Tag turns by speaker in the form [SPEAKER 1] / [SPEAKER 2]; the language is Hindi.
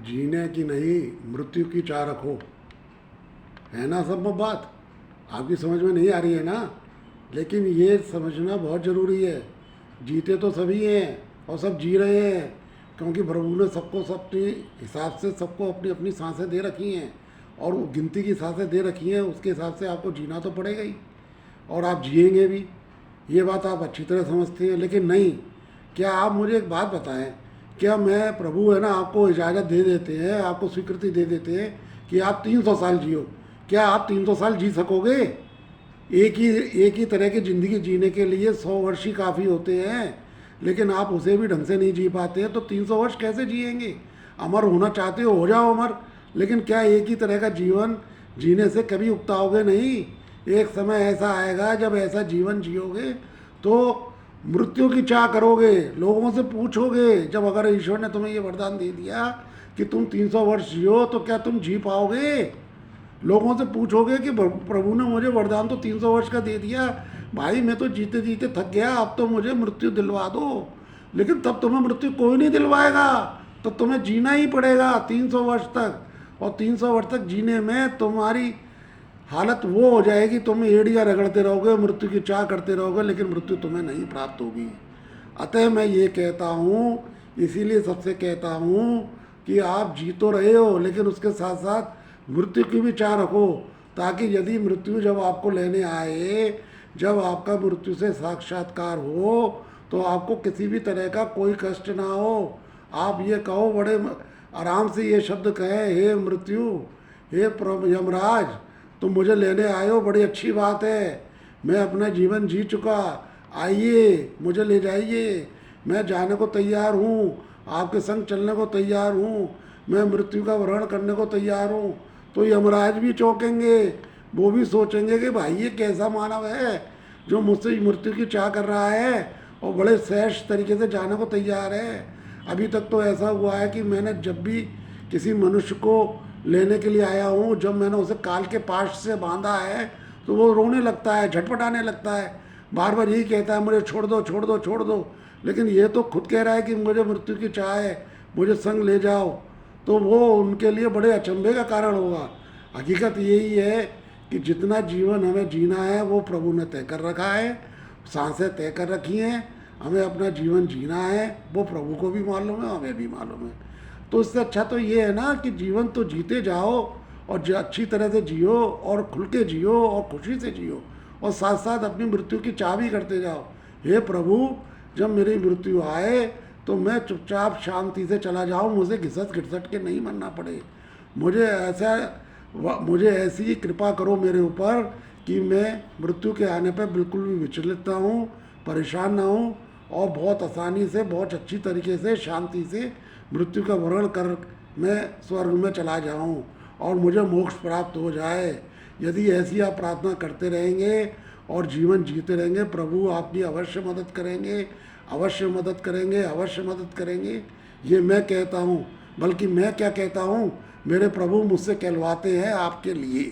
[SPEAKER 1] जीने की नहीं, मृत्यु की चाह रखो। है ना सब में बात? आपकी समझ में नहीं आ रही है ना? लेकिन ये समझना बहुत ज़रूरी है। जीते तो सभी हैं और सब जी रहे हैं, क्योंकि प्रभु ने सबको सबके हिसाब से सबको अपनी अपनी सांसें दे रखी हैं, और वो गिनती की सांसें दे रखी हैं, उसके हिसाब से आपको जीना तो पड़ेगा ही, और आप जिएंगे भी। ये बात आप अच्छी तरह समझते हैं, लेकिन नहीं। क्या आप मुझे एक बात बताएं, क्या मैं प्रभु है ना आपको इजाज़त दे देते हैं, आपको स्वीकृति दे देते हैं कि आप 300 साल जियो, क्या आप 300 साल जी सकोगे? एक ही तरह की ज़िंदगी जीने के लिए 100 वर्ष ही काफ़ी होते हैं, लेकिन आप उसे भी ढंग से नहीं जी पाते हैं, तो 300 वर्ष कैसे जिएंगे? अमर होना चाहते हो जाओ अमर, लेकिन क्या एक ही तरह का जीवन जीने से कभी उकताओगे नहीं? एक समय ऐसा आएगा जब ऐसा जीवन जियोगे तो मृत्यु की चाह करोगे, लोगों से पूछोगे। जब अगर ईश्वर ने तुम्हें ये वरदान दे दिया कि तुम 300 वर्ष जियो, तो क्या तुम जी पाओगे? लोगों से पूछोगे कि प्रभु ने मुझे वरदान तो 300 वर्ष का दे दिया, भाई मैं तो जीते जीते थक गया, अब तो मुझे मृत्यु दिलवा दो। लेकिन तब तुम्हें मृत्यु कोई नहीं दिलवाएगा, तो तुम्हें जीना ही पड़ेगा 300 वर्ष तक। और 300 वर्ष तक जीने में तुम्हारी हालत वो हो जाएगी, तुम एड़ियाँ रगड़ते रहोगे, मृत्यु की चाह करते रहोगे, लेकिन मृत्यु तुम्हें नहीं प्राप्त होगी। अतः मैं ये कहता हूँ, इसीलिए सबसे कहता हूँ कि आप जी तो रहे हो, लेकिन उसके साथ साथ मृत्यु की भी चाह रखो, ताकि यदि मृत्यु जब आपको लेने आए, जब आपका मृत्यु से साक्षात्कार हो, तो आपको किसी भी तरह का कोई कष्ट ना हो। आप ये कहो, बड़े आराम से ये शब्द कहें, हे मृत्यु, हे यमराज, तुम मुझे लेने आए हो, बड़ी अच्छी बात है, मैं अपना जीवन जी चुका, आइए मुझे ले जाइए, मैं जाने को तैयार हूँ, आपके संग चलने को तैयार हूँ, मैं मृत्यु का वरण करने को तैयार हूँ। तो यमराज भी चौंकेंगे, वो भी सोचेंगे कि भाई ये कैसा मानव है जो मुझसे मृत्यु की चाह कर रहा है और बड़े सहज तरीके से जाने को तैयार है। अभी तक तो ऐसा हुआ है कि मैंने जब भी किसी मनुष्य को लेने के लिए आया हूँ, जब मैंने उसे काल के पाश से बांधा है, तो वो रोने लगता है, झटपटाने लगता है, बार बार यही कहता है मुझे छोड़ दो छोड़ दो छोड़ दो। लेकिन ये तो खुद कह रहा है कि मुझे मृत्यु की चाह है, मुझे संग ले जाओ, तो वो उनके लिए बड़े अचंभे का कारण होगा। हकीकत यही है कि जितना जीवन हमें जीना है वो प्रभु ने तय कर रखा है, सांसें तय कर रखी हैं, हमें अपना जीवन जीना है, वो प्रभु को भी मालूम है, हमें भी मालूम है। तो इससे अच्छा तो ये है ना कि जीवन तो जीते जाओ, और अच्छी तरह से जियो, और खुल के जियो, और खुशी से जियो, और साथ साथ अपनी मृत्यु की चाह भी करते जाओ। हे प्रभु, जब मेरी मृत्यु आए तो मैं चुपचाप शांति से चला जाऊँ, मुझे घिसट घिसट के नहीं मरना पड़े। मुझे ऐसी ही कृपा करो मेरे ऊपर कि मैं मृत्यु के आने पर बिल्कुल भी विचलित ना हूँ, परेशान ना हूँ, और बहुत आसानी से, बहुत अच्छी तरीके से, शांति से मृत्यु का वरण कर मैं स्वर्ग में चला जाऊं और मुझे मोक्ष प्राप्त हो जाए। यदि ऐसी आप प्रार्थना करते रहेंगे और जीवन जीते रहेंगे, प्रभु आपकी अवश्य मदद करेंगे, अवश्य मदद करेंगे, अवश्य मदद करेंगे। ये मैं कहता हूँ, बल्कि मैं क्या कहता हूँ, मेरे प्रभु मुझसे कहलवाते हैं आपके लिए।